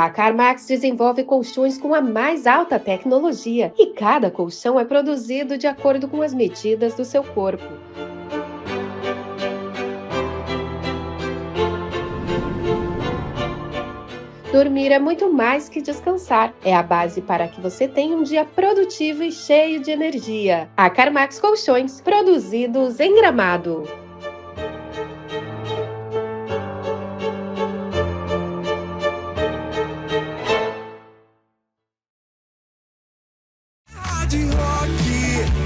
A CarMax desenvolve colchões com a mais alta tecnologia e cada colchão é produzido de acordo com as medidas do seu corpo. Dormir é muito mais que descansar. É a base para que você tenha um dia produtivo e cheio de energia. A CarMax Colchões, produzidos em Gramado. Hard Rock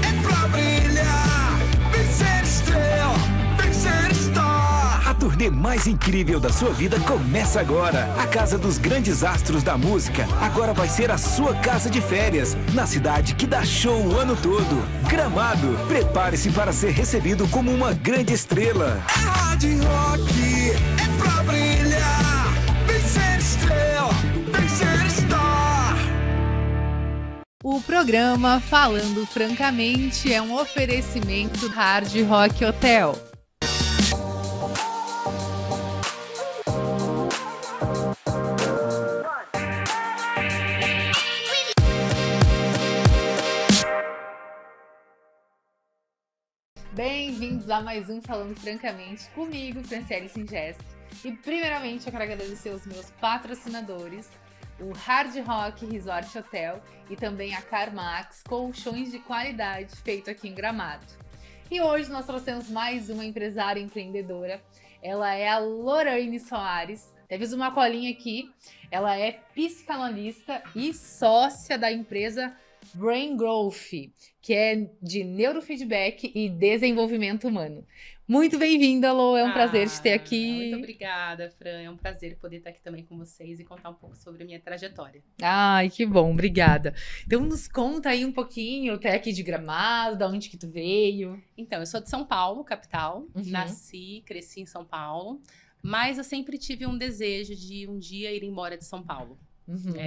é pra brilhar, vencer estrela, vencer star. A turnê mais incrível da sua vida começa agora. A Casa dos Grandes Astros da Música agora vai ser a sua casa de férias, na cidade que dá show o ano todo. Gramado. Prepare-se para ser recebido como uma grande estrela. Hard Rock é pra brilhar, vencer estrela, vencer star. O programa Falando Francamente é um oferecimento Hard Rock Hotel. Bem-vindos a mais um Falando Francamente comigo, Franciele Singest. E primeiramente eu quero agradecer os meus patrocinadores, o Hard Rock Resort Hotel e também a CarMax, colchões de qualidade feito aqui em Gramado. E hoje nós trouxemos mais uma empresária empreendedora, ela é a Lorraine Soares. Temos uma colinha aqui, ela é psicanalista e sócia da empresa Brain Growth, que é de neurofeedback e desenvolvimento humano. Muito bem-vinda, Lô, é um prazer te ter aqui. Muito obrigada, Fran, é um prazer poder estar aqui também com vocês e contar um pouco sobre a minha trajetória. Ai, que bom, obrigada. Então nos conta aí um pouquinho, até aqui de Gramado, da onde que tu veio. Então, eu sou de São Paulo, capital, nasci, cresci em São Paulo, mas eu sempre tive um desejo de um dia ir embora de São Paulo.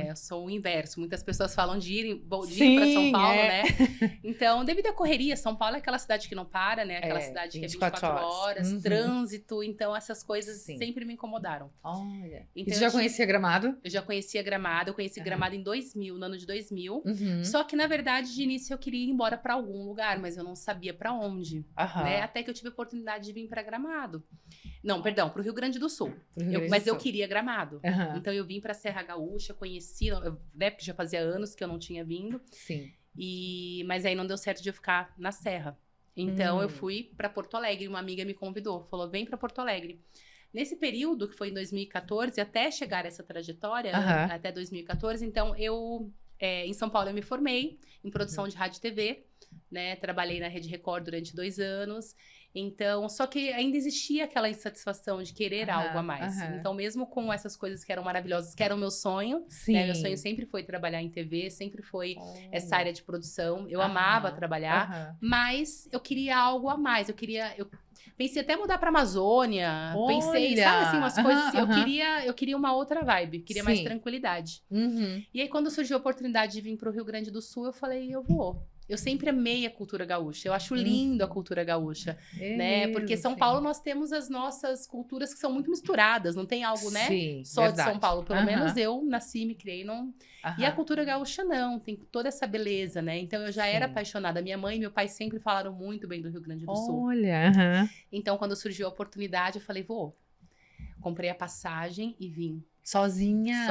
Eu sou o inverso. Muitas pessoas falam de ir para São Paulo, né? Então, devido à correria, São Paulo é aquela cidade que não para, né? Aquela cidade que é 24 horas, trânsito. Então, essas coisas sempre me incomodaram. Olha. Então, e tu já conhecia Gramado? Eu já conhecia Gramado. Eu conheci Gramado em 2000, no ano de 2000. Só que, na verdade, de início eu queria ir embora para algum lugar, mas eu não sabia para onde. Né? Até que eu tive a oportunidade de vir para Gramado. Não, perdão, para o Rio Grande do Sul. Mas eu queria Gramado. Então, eu vim para Serra Gaúcha, conheci, né, porque já fazia anos que eu não tinha vindo. Sim. Mas aí não deu certo de eu ficar na Serra. Então eu fui para Porto Alegre, uma amiga me convidou, falou, vem para Porto Alegre. Nesse período, que foi em 2014, até chegar essa trajetória, até 2014, então em São Paulo eu me formei em produção de rádio e TV, né, trabalhei na Rede Record durante 2 anos. Então, só que ainda existia aquela insatisfação de querer algo a mais. Então, mesmo com essas coisas que eram maravilhosas, que eram o meu sonho, né? Meu sonho sempre foi trabalhar em TV, sempre foi essa área de produção. Eu amava trabalhar, mas eu queria algo a mais. Eu pensei até mudar pra Amazônia, pensei, sabe assim, umas coisas assim. Eu queria uma outra vibe, queria mais tranquilidade. E aí, quando surgiu a oportunidade de vir pro Rio Grande do Sul, eu falei, eu vou. Eu sempre amei a cultura gaúcha, eu acho lindo a cultura gaúcha, né? Porque São Paulo nós temos as nossas culturas que são muito misturadas, não tem algo, né? Só verdade. De São Paulo, pelo menos eu nasci, me criei, não... E a cultura gaúcha não, tem toda essa beleza, né? Então eu já era apaixonada, minha mãe e meu pai sempre falaram muito bem do Rio Grande do Sul. Olha! Então quando surgiu a oportunidade, eu falei, vou. Comprei a passagem e vim. Sozinha?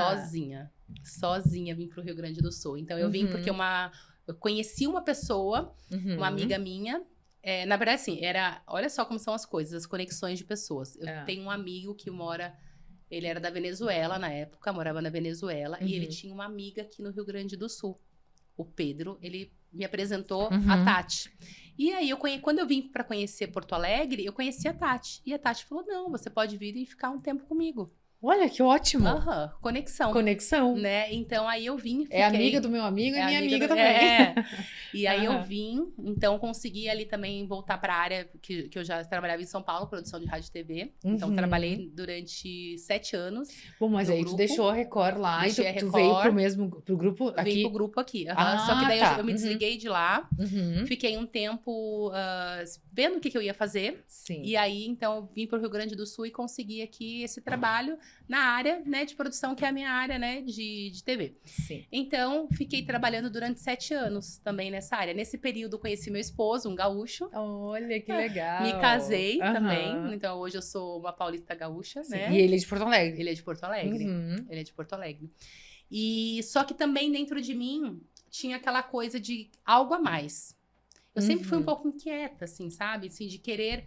Sozinha vim pro Rio Grande do Sul. Então eu vim porque eu conheci uma pessoa, uma amiga minha. Na verdade, assim, olha só como são as coisas, as conexões de pessoas. Eu tenho um amigo que ele era da Venezuela na época, morava na Venezuela, e ele tinha uma amiga aqui no Rio Grande do Sul. O Pedro, ele me apresentou a Tati. E aí, quando eu vim para conhecer Porto Alegre, eu conheci a Tati. E a Tati falou, não, você pode vir e ficar um tempo comigo. Olha, que ótimo. Conexão. Né? Então, aí eu vim. É amiga do meu amigo e minha amiga também. E aí eu vim, então consegui ali também voltar para a área que eu já trabalhava em São Paulo, produção de rádio e TV. Então, trabalhei durante 7 anos. Bom, mas aí tu deixou a Record lá e tu veio pro grupo aqui? Vim pro grupo aqui. Só que daí eu me desliguei de lá, fiquei um tempo vendo o que eu ia fazer. E aí, então, eu vim pro Rio Grande do Sul e consegui aqui esse trabalho. na área, né, de produção, que é a minha área, né, de TV. Sim. Então, fiquei trabalhando durante 7 anos também nessa área. Nesse período, conheci meu esposo, um gaúcho. Olha, que legal. Me casei Aham. também. Então, hoje eu sou uma paulista gaúcha, Sim. né? E ele é de Porto Alegre. Ele é de Porto Alegre. Uhum. Ele é de Porto Alegre. E só que também dentro de mim tinha aquela coisa de algo a mais. Eu sempre fui um pouco inquieta, assim, sabe? Assim, de querer...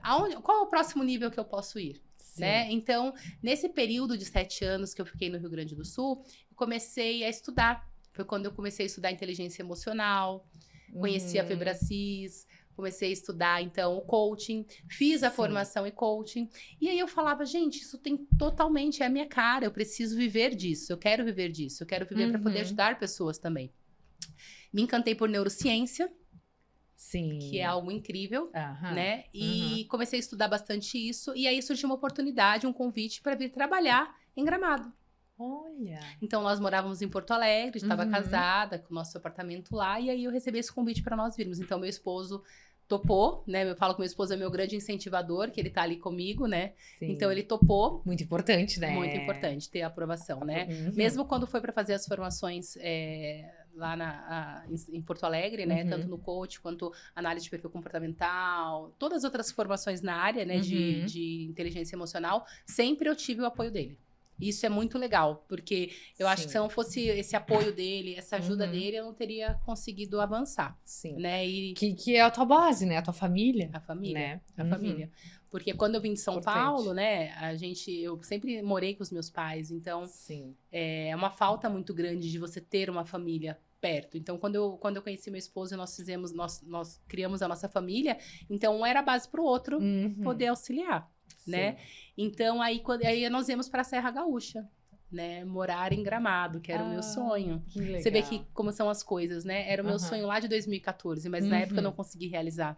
qual é o próximo nível que eu posso ir? Sim. Né? Então, nesse período de 7 anos que eu fiquei no Rio Grande do Sul, eu comecei a estudar. Foi quando eu comecei a estudar inteligência emocional, conheci a Febracis, comecei a estudar, então, o coaching, fiz a Sim. formação em coaching. E aí eu falava, gente, isso tem totalmente, é a minha cara, eu preciso viver disso, eu quero viver disso, eu quero viver para poder ajudar pessoas também. Me encantei por neurociência, Sim. que é algo incrível, Aham. né? E comecei a estudar bastante isso, e aí surgiu uma oportunidade, um convite para vir trabalhar em Gramado. Olha. Então, nós morávamos em Porto Alegre, estava Uhum. casada com o nosso apartamento lá, e aí eu recebi esse convite para nós virmos. Então, meu esposo topou, né? Eu falo que meu esposo é meu grande incentivador, que ele tá ali comigo, né? Sim. Então, ele topou. Muito importante, né? Muito importante ter a aprovação, né? Uhum. Mesmo quando foi para fazer as formações lá em Porto Alegre, né? Uhum. Tanto no coach quanto análise de perfil comportamental, todas as outras formações na área, né? Uhum. De inteligência emocional, sempre eu tive o apoio dele. Isso é muito legal, porque eu acho que se não fosse esse apoio dele, essa ajuda Uhum. dele, eu não teria conseguido avançar, Sim. né? E Que é a tua base, né? A tua família. a família. Né? A Uhum. família. Porque quando eu vim de São Importante. Paulo, né, eu sempre morei com os meus pais, então Sim. é uma falta muito grande de você ter uma família perto. Então, quando eu conheci meu esposo, nós criamos a nossa família, então um era a base para o outro Uhum. poder auxiliar, né? Então, aí nós viemos para a Serra Gaúcha, né, morar em Gramado, que era o meu sonho. Que legal. Você vê que como são as coisas, né? Era o meu Aham. sonho lá de 2014, mas na época eu não consegui realizar.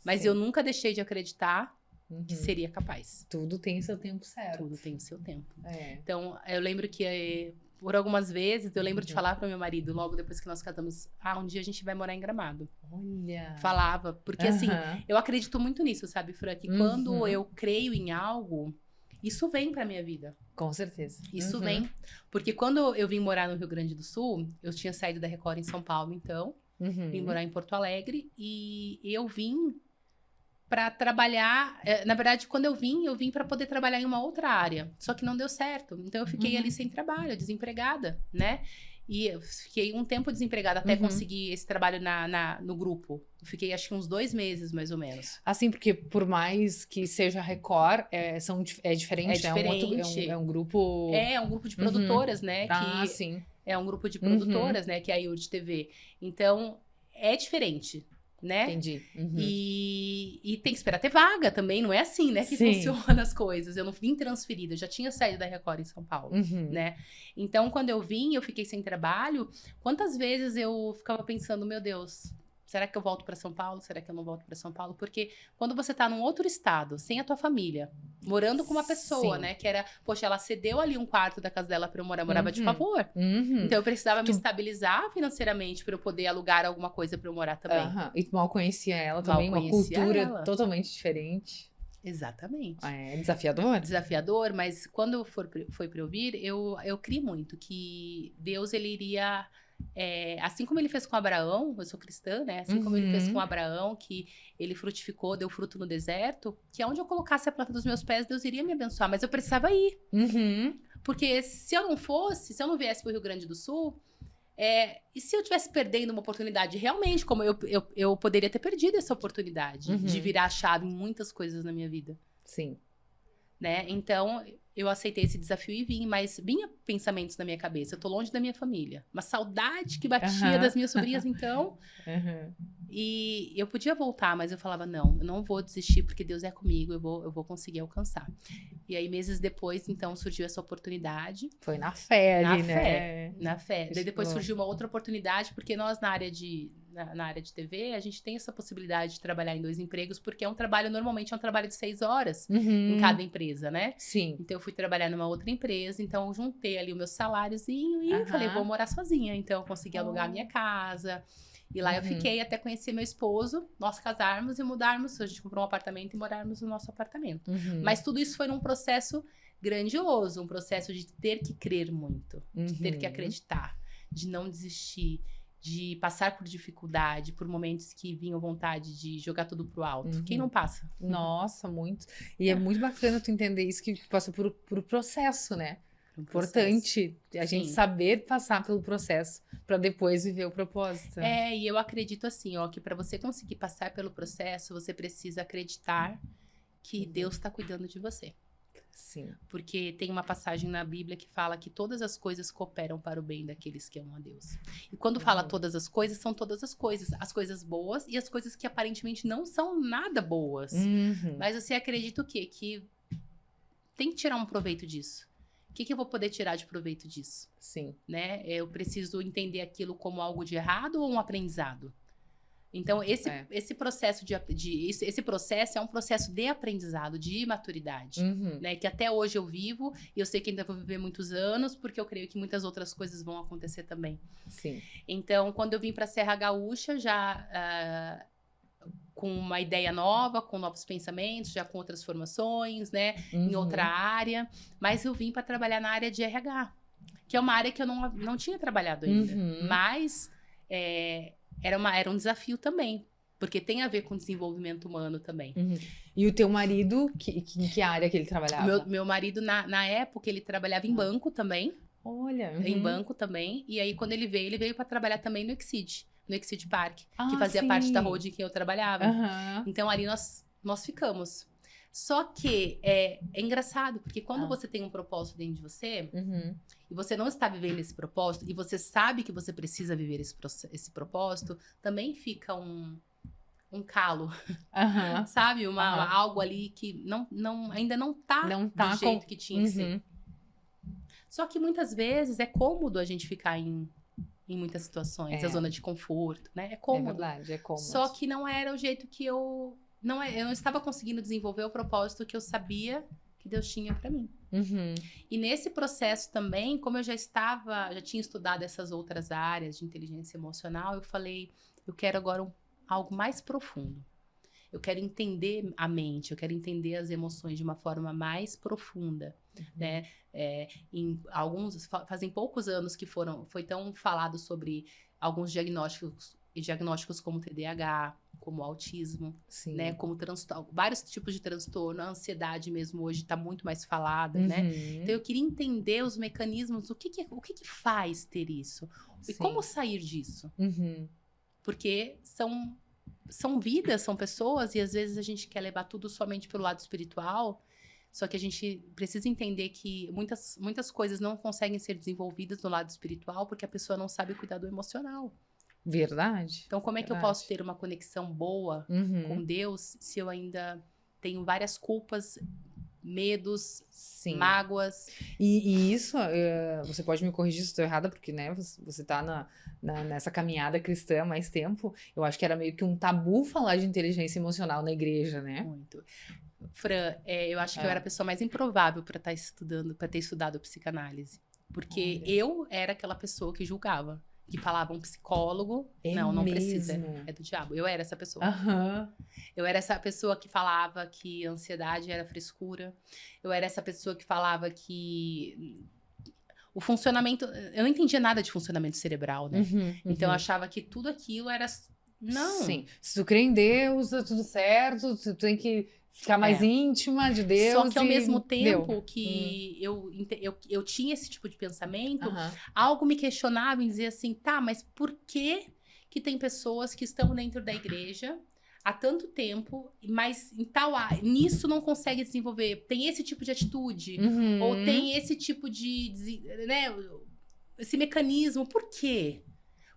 Mas Sim. eu nunca deixei de acreditar que Uhum. seria capaz. Tudo tem seu tempo certo. Tudo tem o seu tempo. É. Então, eu lembro que por algumas vezes, eu lembro de falar para meu marido, logo depois que nós casamos, um dia a gente vai morar em Gramado. Olha. Falava, porque assim, Aham. eu acredito muito nisso, sabe, Fran? Que quando eu creio em algo, isso vem pra minha vida. Com certeza. Isso Uhum. vem. Porque quando eu vim morar no Rio Grande do Sul, eu tinha saído da Record em São Paulo, então, Uhum. vim morar em Porto Alegre e eu vim para trabalhar. Na verdade, quando eu vim para poder trabalhar em uma outra área. Só que não deu certo. Então, eu fiquei ali sem trabalho, desempregada, né? E eu fiquei um tempo desempregada até conseguir esse trabalho no grupo. Eu fiquei, acho que uns 2 meses, mais ou menos. Assim, porque por mais que seja Record, é diferente, É né? diferente. É um grupo... É um grupo de produtoras, né? Ah, que sim. é um grupo de produtoras, né? Que é a Yurt TV. Então, é diferente, né? Entendi. Uhum. E tem que esperar ter vaga também, não é assim, né? Que Sim. funciona as coisas. Eu não vim transferida, eu já tinha saído da Record em São Paulo, Uhum. né? Então, quando eu vim, eu fiquei sem trabalho. Quantas vezes eu ficava pensando, meu Deus, será que eu volto para São Paulo? Será que eu não volto para São Paulo? Porque quando você tá num outro estado, sem a tua família, morando com uma pessoa, Sim. né? Que era, poxa, ela cedeu ali um quarto da casa dela para eu morar, morava de favor. Uhum. Então eu precisava me estabilizar financeiramente para eu poder alugar alguma coisa para eu morar também. Aham. E tu mal conhecia ela Mal também, uma conhecia cultura ela. totalmente diferente. Exatamente. É desafiador? Desafiador, mas quando foi para eu vir, eu criei muito que Deus, ele iria... assim como ele fez com Abraão, eu sou cristã, né? Assim como ele fez com Abraão, que ele frutificou, deu fruto no deserto, que aonde eu colocasse a planta dos meus pés, Deus iria me abençoar, mas eu precisava ir. Uhum. Porque se eu não viesse para o Rio Grande do Sul, e se eu estivesse perdendo uma oportunidade, realmente, como eu poderia ter perdido essa oportunidade de virar a chave em muitas coisas na minha vida, Sim. né? Então, eu aceitei esse desafio e vim, mas vinha pensamentos na minha cabeça. Eu tô longe da minha família. Uma saudade que batia das minhas sobrinhas, então. Uhum. E eu podia voltar, mas eu falava, não, eu não vou desistir, porque Deus é comigo, eu vou conseguir alcançar. E aí, meses depois, então, surgiu essa oportunidade. Foi na fé Na ali, fé. né? Na fé. Daí depois Boa. surgiu uma outra oportunidade, porque nós, na área de TV, a gente tem essa possibilidade de trabalhar em 2 empregos, porque normalmente é um trabalho de 6 horas em cada empresa, né? Sim. Então, eu fui trabalhar numa outra empresa, então eu juntei ali o meu saláriozinho e Aham. falei, vou morar sozinha. Então, eu consegui alugar a minha casa. E lá eu fiquei até conhecer meu esposo, nós casarmos e mudarmos. A gente comprou um apartamento e morarmos no nosso apartamento. Mas tudo isso foi num processo grandioso, um processo de ter que crer muito, de ter que acreditar, de não desistir, de passar por dificuldade, por momentos que vinham vontade de jogar tudo pro alto. Quem não passa? Nossa, muito. E é muito bacana tu entender isso, que tu passa por processo, né? Um processo. Importante a gente Sim. saber passar pelo processo para depois viver o propósito. E eu acredito assim, ó, que para você conseguir passar pelo processo, você precisa acreditar que Deus está cuidando de você. Sim. Porque tem uma passagem na Bíblia que fala que todas as coisas cooperam para o bem daqueles que amam a Deus. E quando fala todas as coisas, são todas as coisas boas e as coisas que aparentemente não são nada boas. Mas você acredita o quê? Que tem que tirar um proveito disso. O que eu vou poder tirar de proveito disso? Sim. Né? Eu preciso entender aquilo como algo de errado ou um aprendizado? Então, esse processo esse processo é um processo de aprendizado, de maturidade, né? Que até hoje eu vivo, e eu sei que ainda vou viver muitos anos, porque eu creio que muitas outras coisas vão acontecer também. Sim. Então, quando eu vim para a Serra Gaúcha, já com uma ideia nova, com novos pensamentos, já com outras formações, né? Em outra área, mas eu vim para trabalhar na área de RH, que é uma área que eu não tinha trabalhado ainda, mas era um desafio também, porque tem a ver com desenvolvimento humano também. E o teu marido, em que área que ele trabalhava? Meu marido, na época, ele trabalhava em banco também. Olha. Em banco também. E aí, quando ele veio para trabalhar também no Exceed Park, Ah, que fazia sim. parte da holding que eu trabalhava. Então, ali nós ficamos. Só que é engraçado, porque quando você tem um propósito dentro de você, e você não está vivendo esse propósito, e você sabe que você precisa viver esse propósito, também fica um calo, sabe? Algo ali que ainda não tá do jeito que tinha que ser. Só que muitas vezes é cômodo a gente ficar em muitas situações, a zona de conforto, né? É cômodo. É verdade, é cômodo. Só que não era o jeito que eu não estava conseguindo desenvolver o propósito que eu sabia que Deus tinha para mim. E nesse processo também, como eu já tinha estudado essas outras áreas de inteligência emocional, eu falei, eu quero agora algo mais profundo. Eu quero entender a mente, eu quero entender as emoções de uma forma mais profunda, né? Fazem poucos anos que foi tão falado sobre alguns diagnósticos como TDAH, como autismo, né? Como vários tipos de transtorno, a ansiedade mesmo hoje está muito mais falada, né? Então eu queria entender os mecanismos, o que faz ter isso e como sair disso, porque são vidas, são pessoas, e às vezes a gente quer levar tudo somente pelo lado espiritual, só que a gente precisa entender que muitas coisas não conseguem ser desenvolvidas no lado espiritual porque a pessoa não sabe cuidar do emocional. Verdade. Então, como é que eu posso ter uma conexão boa com Deus se eu ainda tenho várias culpas, medos, mágoas? E isso, você pode me corrigir se estou errada, porque, né, você tá nessa caminhada cristã há mais tempo. Eu acho que era meio que um tabu falar de inteligência emocional na igreja, né? Muito. Fran, eu acho que eu era a pessoa mais improvável para ter estudado psicanálise. Porque eu era aquela pessoa que julgava. Que falava um psicólogo, não precisa, é do diabo. Eu era essa pessoa. Eu era essa pessoa que falava que a ansiedade era frescura. Eu era essa pessoa que falava que o funcionamento... Eu não entendia nada de funcionamento cerebral, né? Então eu achava que tudo aquilo era... Não. Sim. Se tu crê em Deus, tá tudo certo, tu tem que ficar mais íntima de Deus. Só que ao mesmo tempo que eu tinha esse tipo de pensamento, algo me questionava em dizer assim, tá, mas por que tem pessoas que estão dentro da igreja há tanto tempo, mas nisso não consegue desenvolver, tem esse tipo de atitude, ou tem esse tipo né, esse mecanismo, por quê?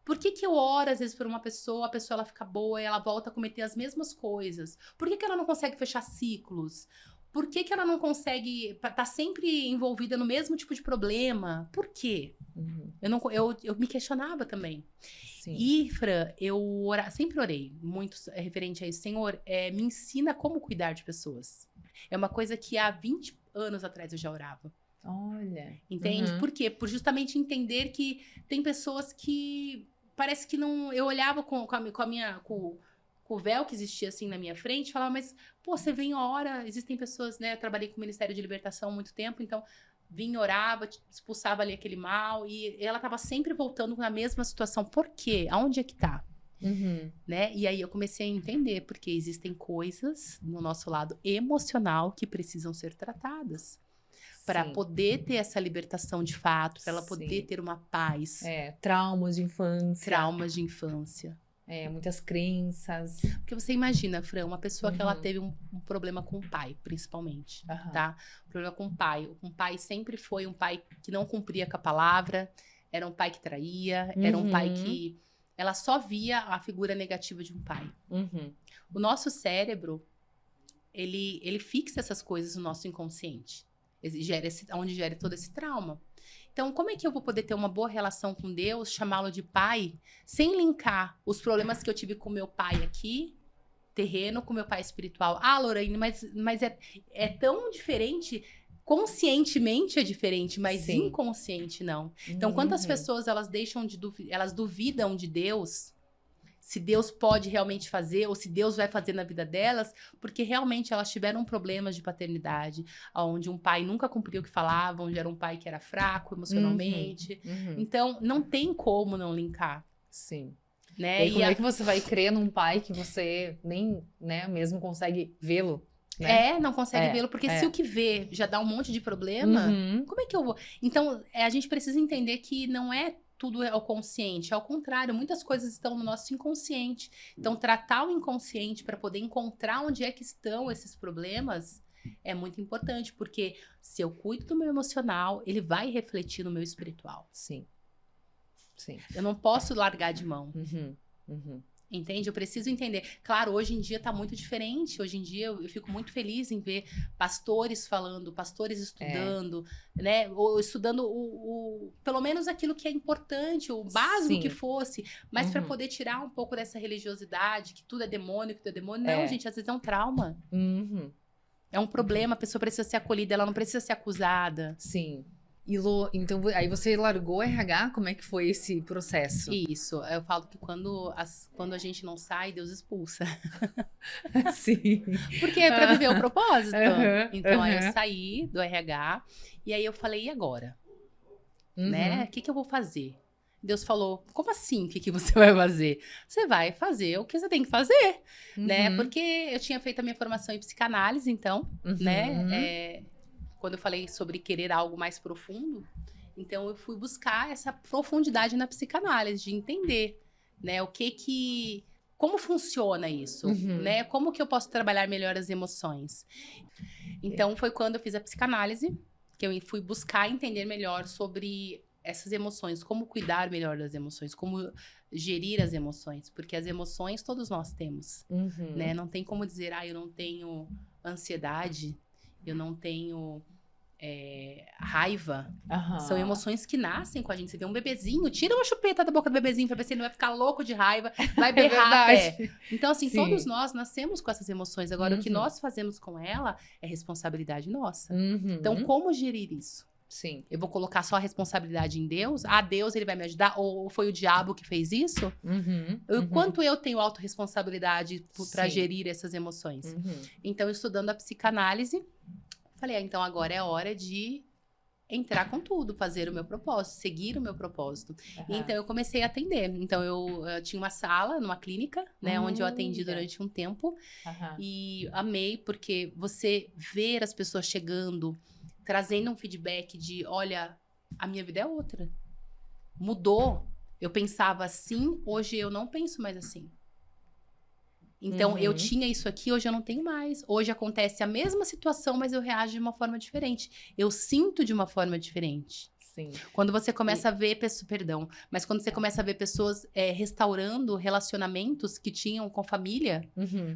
Por que eu oro, às vezes, por uma pessoa, a pessoa ela fica boa e ela volta a cometer as mesmas coisas? Por que ela não consegue fechar ciclos? Por que ela não consegue tá sempre envolvida no mesmo tipo de problema? Por quê? Eu me questionava também. E, Fran, eu sempre orei muito referente a isso. Senhor, me ensina como cuidar de pessoas. É uma coisa que há 20 anos atrás eu já orava. Olha. Entende? Por quê? Por justamente entender que tem pessoas que parece que não... Eu olhava com o véu que existia assim na minha frente, falava, mas, pô, você vem ora, existem pessoas, né? Eu trabalhei com o Ministério de Libertação há muito tempo, então vinha, orava, expulsava ali aquele mal, e ela tava sempre voltando na mesma situação. Por quê? Aonde é que tá? Né? E aí eu comecei a entender, porque existem coisas no nosso lado emocional que precisam ser tratadas. Para poder ter essa libertação de fato, para ela poder ter uma paz. Traumas de infância. Traumas de infância. Muitas crenças. Porque você imagina, Fran, uma pessoa que ela teve um problema com o pai, principalmente, tá? Um problema com o pai. Um pai sempre foi um pai que não cumpria com a palavra, era um pai que traía, era um pai que... Ela só via a figura negativa de um pai. O nosso cérebro, ele fixa essas coisas no nosso inconsciente. Onde gera todo esse trauma. Então, como é que eu vou poder ter uma boa relação com Deus, chamá-lo de pai, sem linkar os problemas que eu tive com meu pai aqui, terreno, com meu pai espiritual? Ah, Lorraine, mas é tão diferente. Conscientemente é diferente, mas inconsciente não. Então, quantas pessoas elas elas duvidam de Deus, se Deus pode realmente fazer, ou se Deus vai fazer na vida delas, porque realmente elas tiveram problemas de paternidade, onde um pai nunca cumpriu o que falava, onde era um pai que era fraco emocionalmente. Então, não tem como não linkar. Sim. Né? E como é que você vai crer num pai que você nem, né, mesmo consegue vê-lo? Né? Não consegue vê-lo, porque se o que vê já dá um monte de problema, como é que eu vou? Então, a gente precisa entender que não é tudo ao consciente, ao contrário, muitas coisas estão no nosso inconsciente. Então, tratar o inconsciente para poder encontrar onde é que estão esses problemas é muito importante, porque se eu cuido do meu emocional, ele vai refletir no meu espiritual. Sim. Eu não posso largar de mão. Entende? Eu preciso entender. Claro, hoje em dia tá muito diferente. Hoje em dia eu fico muito feliz em ver pastores falando, pastores estudando, né? Ou estudando pelo menos aquilo que é importante, o básico que fosse, mas para poder tirar um pouco dessa religiosidade, que tudo é demônio, que tudo é demônio. Não, gente, às vezes é um trauma. É um problema, a pessoa precisa ser acolhida, ela não precisa ser acusada. Sim. E Lô, então aí você largou o RH? Como é que foi esse processo? Isso, eu falo que quando a gente não sai, Deus expulsa. Sim. Porque é pra viver o propósito. Então aí eu saí do RH e aí eu falei, e agora? Né? O que eu vou fazer? Deus falou, como assim? O que você vai fazer? Você vai fazer o que você tem que fazer, né? Porque eu tinha feito a minha formação em psicanálise, então, né? Quando eu falei sobre querer algo mais profundo, então eu fui buscar essa profundidade na psicanálise, de entender, né, como funciona isso, né, como que eu posso trabalhar melhor as emoções. Então foi quando eu fiz a psicanálise, que eu fui buscar entender melhor sobre essas emoções, como cuidar melhor das emoções, como gerir as emoções, porque as emoções todos nós temos, né, não tem como dizer, eu não tenho ansiedade, eu não tenho raiva. São emoções que nascem com a gente. Você vê um bebezinho, tira uma chupeta da boca do bebezinho pra ver se ele não vai ficar louco de raiva, vai berrar. Então, assim, todos nós nascemos com essas emoções. Agora, o que nós fazemos com ela é responsabilidade nossa. Então, como gerir isso? Sim. Eu vou colocar só a responsabilidade em Deus? Deus, ele vai me ajudar? Ou foi o diabo que fez isso? Quanto eu tenho autorresponsabilidade pra gerir essas emoções? Então, estudando a psicanálise, falei, então agora é hora de entrar com tudo, fazer o meu propósito, seguir o meu propósito. E então eu comecei a atender. Então eu tinha uma sala numa clínica, né, onde eu atendi durante um tempo. E amei, porque você ver as pessoas chegando, trazendo um feedback de, olha, a minha vida é outra. Mudou. Eu pensava assim, hoje eu não penso mais assim. Então, eu tinha isso aqui, hoje eu não tenho mais. Hoje acontece a mesma situação, mas eu reajo de uma forma diferente. Eu sinto de uma forma diferente. Sim. Quando você começa a ver mas quando você começa a ver pessoas restaurando relacionamentos que tinham com família,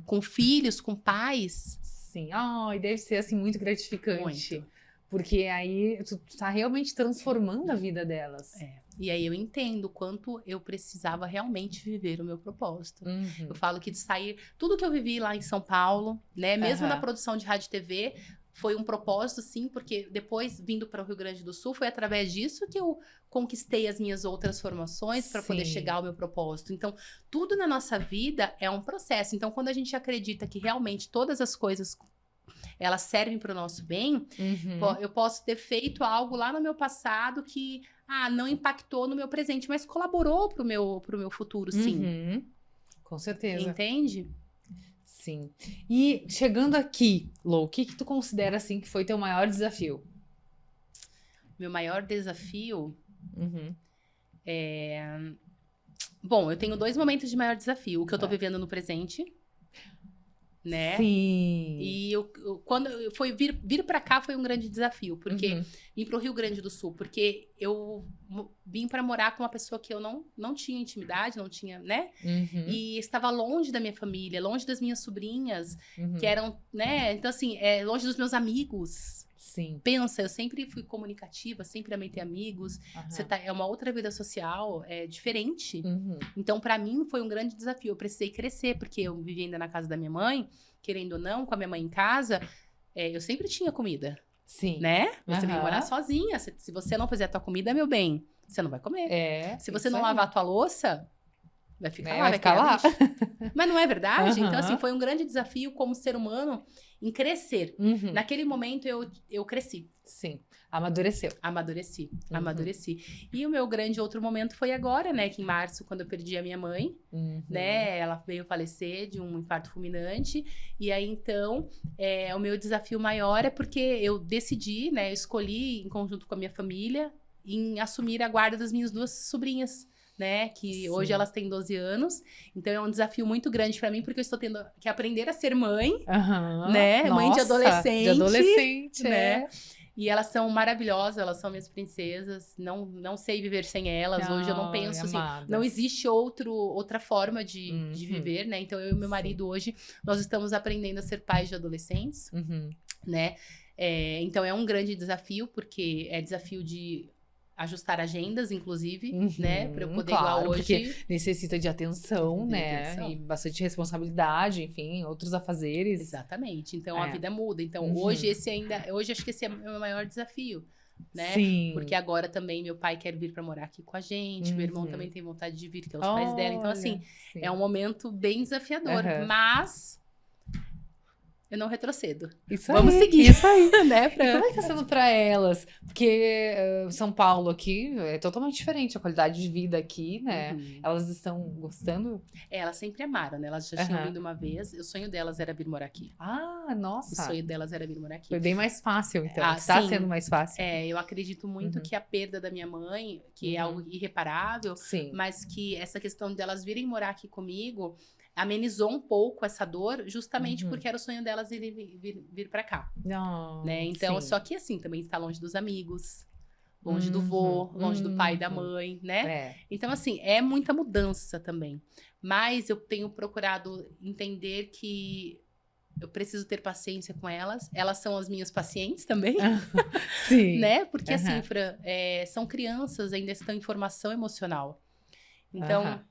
com filhos, com pais. Sim. E deve ser, assim, muito gratificante. Muito. Porque aí tu tá realmente transformando a vida delas. E aí eu entendo o quanto eu precisava realmente viver o meu propósito. Eu falo que de sair... Tudo que eu vivi lá em São Paulo, né? Mesmo na produção de rádio e TV, foi um propósito, sim, porque depois, vindo para o Rio Grande do Sul, foi através disso que eu conquistei as minhas outras formações para poder Sim. chegar ao meu propósito. Então, tudo na nossa vida é um processo. Então, quando a gente acredita que realmente todas as coisas elas servem para o nosso bem, Uhum. eu posso ter feito algo lá no meu passado que não impactou no meu presente, mas colaborou pro meu futuro, sim. Uhum. Com certeza. Entende? Sim. E chegando aqui, Lô, o que tu considera assim que foi teu maior desafio? Meu maior desafio. Uhum. Bom, eu tenho 2 momentos de maior desafio. O que eu tô vivendo no presente, né? Sim. E quando foi vir para cá foi um grande desafio, porque Uhum. vim para o Rio Grande do Sul, porque eu vim para morar com uma pessoa que eu não tinha intimidade, não tinha, né? Uhum. E estava longe da minha família, longe das minhas sobrinhas, Uhum. que eram, né? Então, assim, longe dos meus amigos. Sim. Pensa, eu sempre fui comunicativa, sempre amei ter amigos. Aham. É uma outra vida social, é diferente. Uhum. Então, pra mim, foi um grande desafio. Eu precisei crescer, porque eu vivia ainda na casa da minha mãe, querendo ou não, com a minha mãe em casa, eu sempre tinha comida, Sim. né? Você vem Aham. morar sozinha. Se você não fizer a tua comida, meu bem, você não vai comer. Se você isso não aí. lavar a tua louça, vai ficar lá, vai ficar criar lá. bicho. Mas não é verdade? Então, assim, Aham. foi um grande desafio como ser humano em crescer. Uhum. Naquele momento, eu cresci. Sim. Amadureceu. Amadureci. Uhum. Amadureci. E o meu grande outro momento foi agora, né? Que em março, quando eu perdi a minha mãe, Uhum. né? Ela veio falecer de um infarto fulminante. E aí, então, o meu desafio maior é porque eu decidi, né? Eu escolhi, em conjunto com a minha família, em assumir a guarda das minhas 2 sobrinhas. Né? Que Sim. hoje elas têm 12 anos. Então, é um desafio muito grande pra mim, porque eu estou tendo que aprender a ser mãe, Aham. né? Mãe de Nossa, adolescente. De adolescente, né? E elas são maravilhosas, elas são minhas princesas. Não sei viver sem elas. Hoje eu não Ai, penso assim. amadas. Não existe outra forma de Uhum. viver, né? Então, eu e meu Sim. marido hoje, nós estamos aprendendo a ser pais de adolescentes, Uhum. né? Então, é um grande desafio, porque é desafio de ajustar agendas, inclusive, Uhum, né? Pra eu poder, claro, igual hoje... Necessita de atenção, De né? atenção. E bastante responsabilidade, enfim, outros afazeres. Exatamente. Então, a É. vida muda. Então, Uhum. hoje acho que esse é o meu maior desafio, né? Sim. Porque agora também meu pai quer vir pra morar aqui com a gente, meu irmão Uhum. também tem vontade de vir, que é os pais dela. Então, assim, Olha, sim. é um momento bem desafiador, Aham. mas eu não retrocedo, Isso vamos aí, seguir. Isso aí. né? E como é que tá sendo pra elas? Porque São Paulo aqui é totalmente diferente, a qualidade de vida aqui, né? Uhum. Elas estão gostando? Elas sempre amaram, né? Elas já tinham Aham. vindo uma vez, o sonho delas era vir morar aqui. Ah, O nossa. sonho delas era vir morar aqui. Foi bem mais fácil, então. Ah, Tá sim. sendo mais fácil. Eu acredito muito Uhum. que a perda da minha mãe, que é Uhum. algo irreparável, Sim. mas que essa questão delas virem morar aqui comigo amenizou um pouco essa dor, justamente Uhum. porque era o sonho delas vir para cá, Não, né? Então, sim. só que assim, também está longe dos amigos, longe do Uhum, vô, longe do pai e da uhum. mãe, né? É. Então, assim, é muita mudança também. Mas eu tenho procurado entender que eu preciso ter paciência com elas. Elas são as minhas pacientes também, Sim. né? Porque, assim, Aham. Fran, são crianças, ainda estão em formação emocional. Então, Aham.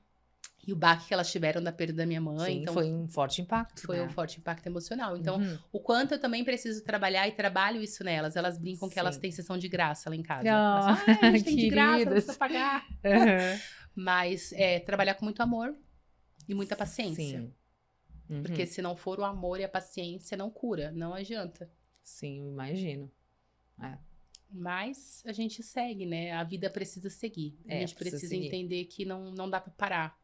e o baque que elas tiveram da perda da minha mãe. Sim, Então, foi um forte impacto. foi né? um forte impacto emocional. Então, Uhum. o quanto eu também preciso trabalhar e trabalho isso nelas. Elas brincam que elas Sim. têm sessão de graça lá em casa. Ah, Elas falam, a gente tem de graça, não queridas. precisa pagar. Aham. Mas trabalhar com muito amor e muita paciência. Sim. Uhum. Porque se não for o amor e a paciência, não cura, não adianta. Sim, eu imagino. Mas a gente segue, né? A vida precisa seguir. A gente precisa precisa seguir. entender que não dá pra parar.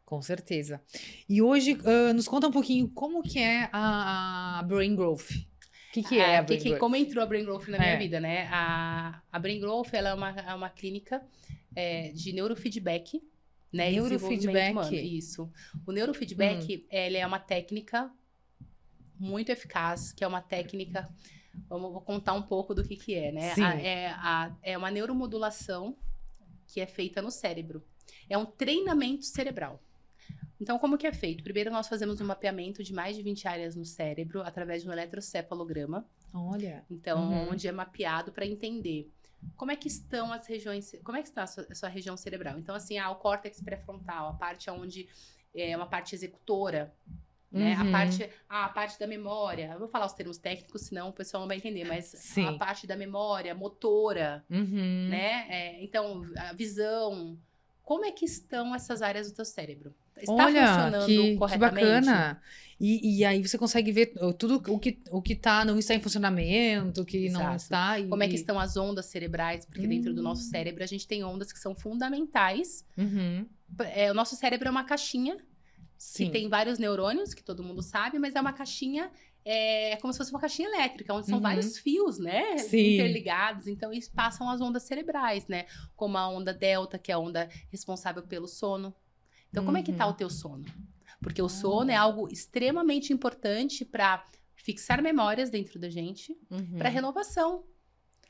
Com certeza. E hoje, nos conta um pouquinho como que é a Brain Growth. O que é a Brain Growth? Como entrou a Brain Growth na minha É. vida, né? A Brain Growth, ela é uma clínica de neurofeedback, né? E desenvolvimento Neurofeedback. humano. Isso. O neurofeedback, ele é uma técnica muito eficaz, que é uma técnica... Vou contar um pouco do que é, né? Sim. É uma neuromodulação que é feita no cérebro. É um treinamento cerebral. Então, como que é feito? Primeiro, nós fazemos um mapeamento de mais de 20 áreas no cérebro através de um eletrocefalograma. Olha. Então, Uhum. onde é mapeado para entender como é que estão as regiões, como é que está a sua região cerebral. Então, assim, o córtex pré-frontal, a parte onde é uma parte executora, né? Uhum. A parte da memória. Eu vou falar os termos técnicos, senão o pessoal não vai entender, mas Sim. a parte da memória, motora, Uhum. né? Então, a visão. Como é que estão essas áreas do teu cérebro? Está Olha, funcionando que corretamente? bacana. E aí você consegue ver tudo o que tá, não está em funcionamento, o que não Exato. está. Como é que estão as ondas cerebrais? Porque dentro do nosso cérebro a gente tem ondas que são fundamentais. Uhum. O nosso cérebro é uma caixinha Sim. que tem vários neurônios, que todo mundo sabe, mas é uma caixinha, é como se fosse uma caixinha elétrica, onde são Uhum. vários fios, né? Sim. Interligados. Então, eles passam as ondas cerebrais, né? Como a onda delta, que é a onda responsável pelo sono. Então, como é que tá o teu sono? Porque o sono é algo extremamente importante para fixar memórias dentro da gente, Uhum. para renovação.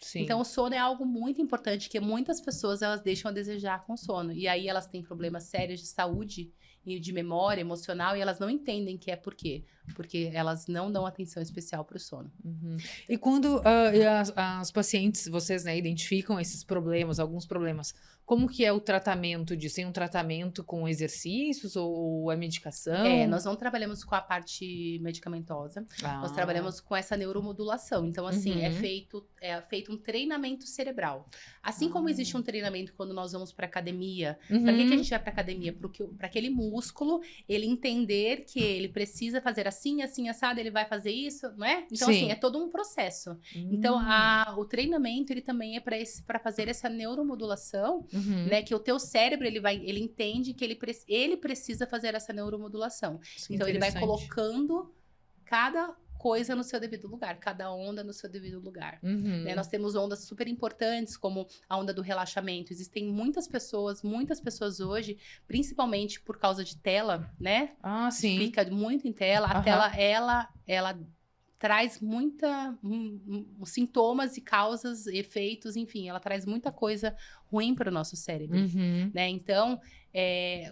Sim. Então, o sono é algo muito importante, que muitas pessoas, elas deixam a desejar com o sono. E aí, elas têm problemas sérios de saúde e de memória emocional, e elas não entendem que é por quê. Porque elas não dão atenção especial para o sono. Uhum. E quando as pacientes, vocês, né, identificam esses problemas, alguns problemas, como que é o tratamento disso? Tem um tratamento com exercícios ou é medicação? Nós não trabalhamos com a parte medicamentosa, nós trabalhamos com essa neuromodulação. Então, assim, Uhum. é feito um treinamento cerebral. Assim como existe um treinamento quando nós vamos para academia. Uhum. Para que a gente vai para academia? Para aquele músculo, ele entender que ele precisa fazer assim, assim, assado, ele vai fazer isso, não é? Então, Sim. assim, é todo um processo. Então, o treinamento, ele também é para fazer essa neuromodulação, Uhum. né? Que o teu cérebro, ele entende que ele precisa fazer essa neuromodulação. Então, ele vai Interessante. colocando cada coisa no seu devido lugar, cada onda no seu devido lugar. Uhum. Né? Nós temos ondas super importantes, como a onda do relaxamento. Existem muitas pessoas hoje, principalmente por causa de tela, né? Ah, sim. Fica muito em tela. A Aham. tela, ela traz sintomas e causas, efeitos, enfim, ela traz muita coisa ruim para o nosso cérebro. Uhum. Né? Então,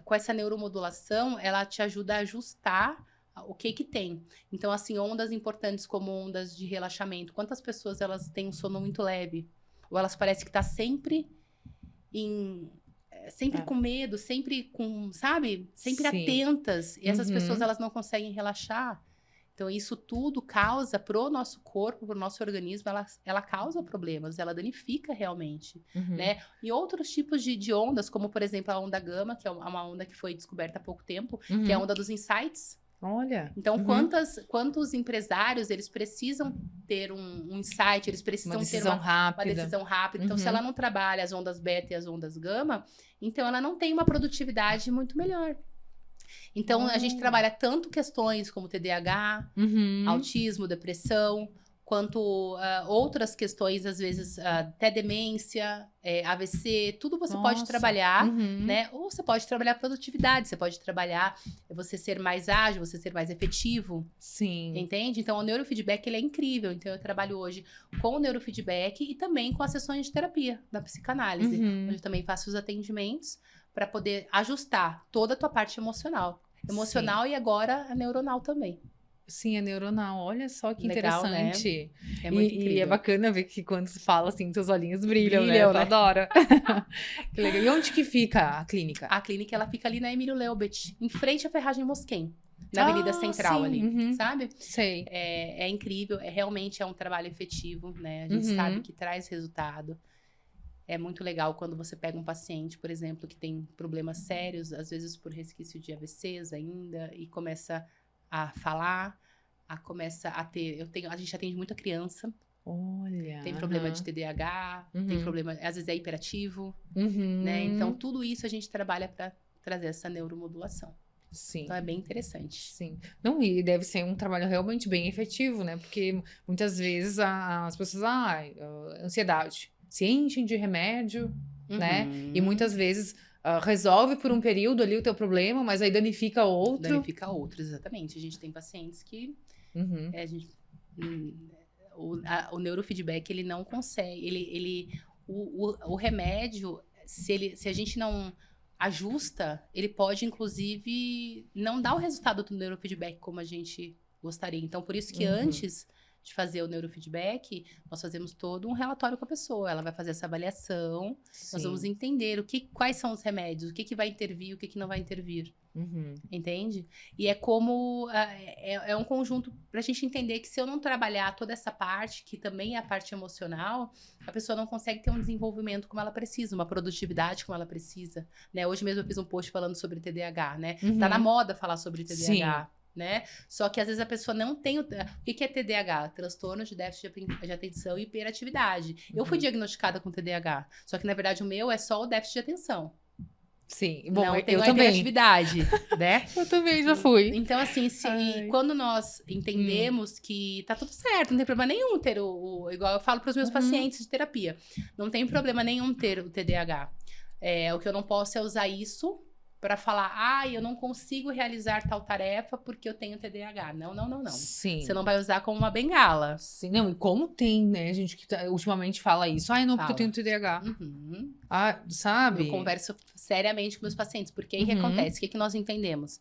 com essa neuromodulação, ela te ajuda a ajustar o que tem. Então, assim, ondas importantes como ondas de relaxamento. Quantas pessoas elas têm um sono muito leve? Ou elas parecem que tá sempre com medo, sempre com, sabe? Sempre Sim. atentas. E essas Uhum. pessoas, elas não conseguem relaxar. Então, isso tudo causa pro nosso corpo, pro nosso organismo, ela causa problemas, ela danifica realmente, Uhum. né? E outros tipos de ondas, como, por exemplo, a onda gama, que é uma onda que foi descoberta há pouco tempo, Uhum. que é a onda dos insights. Olha. Então, Uhum. quantos empresários, eles precisam ter um insight, eles precisam Uma ter decisão uma rápida. decisão rápida. Então, se Uhum. ela não trabalha as ondas beta e as ondas gama, então ela não tem uma produtividade muito melhor. Então, a gente trabalha tanto questões como TDAH, Uhum. autismo, depressão, quanto outras questões, às vezes, até demência, AVC, tudo você pode Nossa. trabalhar, Uhum. né? Ou você pode trabalhar produtividade, você pode trabalhar você ser mais ágil, você ser mais efetivo, Sim. entende? Então, o neurofeedback, ele é incrível. Então, eu trabalho hoje com o neurofeedback e também com as sessões de terapia da psicanálise, Uhum. onde eu também faço os atendimentos para poder ajustar toda a tua parte emocional. Emocional e agora a neuronal também. Sim, é neuronal. Olha só que Legal, né? interessante. É muito E incrível. é bacana ver que quando se fala assim, teus olhinhos brilham, Brilham, né? né? Eu adoro. Que legal. E onde que fica a clínica? A clínica, ela fica ali na Emílio Leubet, em frente à Ferragem Mosquen, na Avenida Central sim. ali, Uhum. sabe? Sei. É incrível, realmente é um trabalho efetivo, né? A gente Uhum. sabe que traz resultado. É muito legal quando você pega um paciente, por exemplo, que tem problemas sérios, às vezes por resquício de AVCs ainda, e começa a falar, começa a ter... A gente atende muita criança, Olha. tem problema de TDAH, tem Uhum. problema, às vezes é hiperativo, Uhum. né? Então, tudo isso a gente trabalha para trazer essa neuromodulação. Sim. Então, é bem interessante. Sim. Não, e deve ser um trabalho realmente bem efetivo, né? Porque muitas vezes as pessoas, ansiedade, se enchem de remédio, né? Uhum. E muitas vezes resolve por um período ali o teu problema, mas aí danifica outro. Danifica outros, exatamente. A gente tem pacientes que Uhum. o neurofeedback, ele não consegue, o remédio, se a gente não ajusta, ele pode, inclusive, não dar o resultado do neurofeedback como a gente gostaria. Então, por isso que Uhum. antes de fazer o neurofeedback, nós fazemos todo um relatório com a pessoa. Ela vai fazer essa avaliação, nós vamos entender quais são os remédios, o que vai intervir, o que não vai intervir. Entende? E é como é um conjunto pra gente entender que se eu não trabalhar toda essa parte, que também é a parte emocional, a pessoa não consegue ter um desenvolvimento como ela precisa, uma produtividade como ela precisa, né? Hoje mesmo eu fiz um post falando sobre TDAH, né? Tá na moda falar sobre TDAH, né? Só que às vezes a pessoa não tem o que é TDAH? Transtorno de déficit de atenção e hiperatividade. Eu fui diagnosticada com TDAH, só que na verdade o meu é só o déficit de atenção. Sim, bom, não tem eu uma também. hiperatividade, né? Eu também já fui. Então, assim, quando nós entendemos que tá tudo certo, não tem problema nenhum ter igual eu falo para os meus pacientes de terapia, não tem problema nenhum ter o TDAH. O que eu não posso é usar isso para falar, eu não consigo realizar tal tarefa porque eu tenho TDAH. Não. Sim. Você não vai usar como uma bengala. Sim, não, e como tem, né, gente que ultimamente fala isso. Não, porque eu tenho TDAH. Sabe? Eu converso seriamente com meus pacientes, porque aí o que acontece? O que nós entendemos?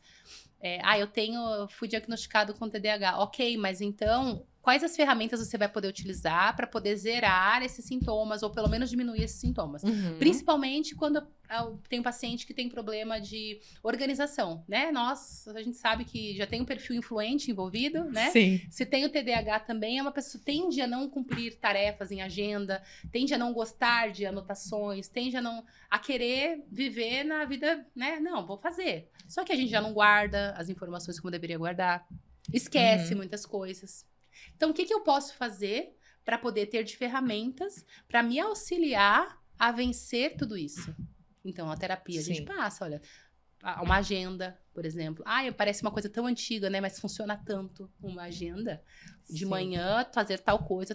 Eu fui diagnosticado com TDAH. Ok, mas então, quais as ferramentas você vai poder utilizar para poder zerar esses sintomas, ou pelo menos diminuir esses sintomas? Principalmente quando eu tenho paciente que tem problema de organização, né? A gente sabe que já tem um perfil influente envolvido, né? Sim. Se tem o TDAH também, é uma pessoa que tende a não cumprir tarefas em agenda, tende a não gostar de anotações, tende a querer viver na vida, né? Não, vou fazer. Só que a gente já não guarda as informações como deveria guardar, esquece muitas coisas. Então, o que eu posso fazer para poder ter de ferramentas para me auxiliar a vencer tudo isso? Então, a terapia, a gente passa, olha, uma agenda, por exemplo. Parece uma coisa tão antiga, né? Mas funciona tanto uma agenda. De manhã, fazer tal coisa.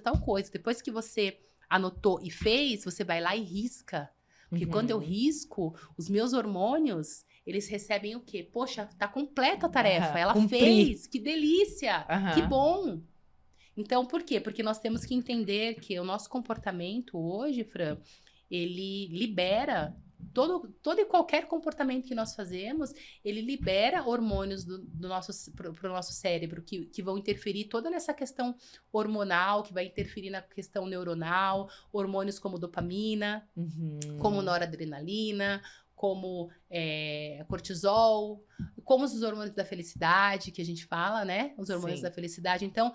Depois que você anotou e fez, você vai lá e risca. Porque quando eu risco, os meus hormônios, eles recebem o quê? Poxa, tá completa a tarefa. Ela fez, que delícia, que bom. Então, por quê? Porque nós temos que entender que o nosso comportamento hoje, Fran, ele libera todo e qualquer comportamento que nós fazemos, ele libera hormônios pro nosso cérebro que vão interferir toda nessa questão hormonal, que vai interferir na questão neuronal, hormônios como dopamina, como noradrenalina, como cortisol, como os hormônios da felicidade, que a gente fala, né? Os hormônios da felicidade. Então,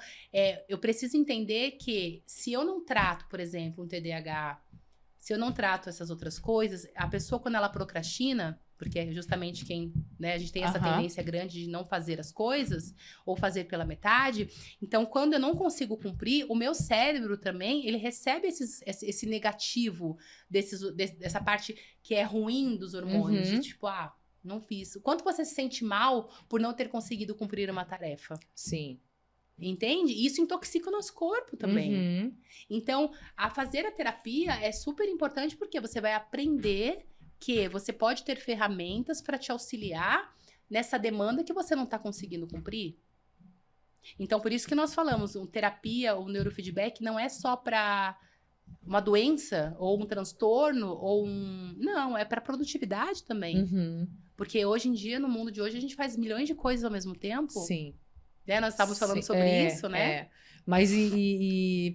eu preciso entender que se eu não trato, por exemplo, um TDAH, se eu não trato essas outras coisas, a pessoa, quando ela procrastina, porque é justamente né, a gente tem essa tendência grande de não fazer as coisas, ou fazer pela metade. Então, quando eu não consigo cumprir, o meu cérebro também, ele recebe esse negativo dessa parte que é ruim dos hormônios, de tipo, não fiz. O quanto você se sente mal por não ter conseguido cumprir uma tarefa? Sim. Entende? Isso intoxica o nosso corpo também. Então, a fazer a terapia é super importante porque você vai aprender que você pode ter ferramentas para te auxiliar nessa demanda que você não está conseguindo cumprir. Então, por isso que nós falamos, terapia ou neurofeedback não é só para uma doença ou um transtorno ou não, é para produtividade também. Porque hoje em dia, no mundo de hoje, a gente faz milhões de coisas ao mesmo tempo. Sim. Né? Nós estávamos falando sobre isso, né? Mas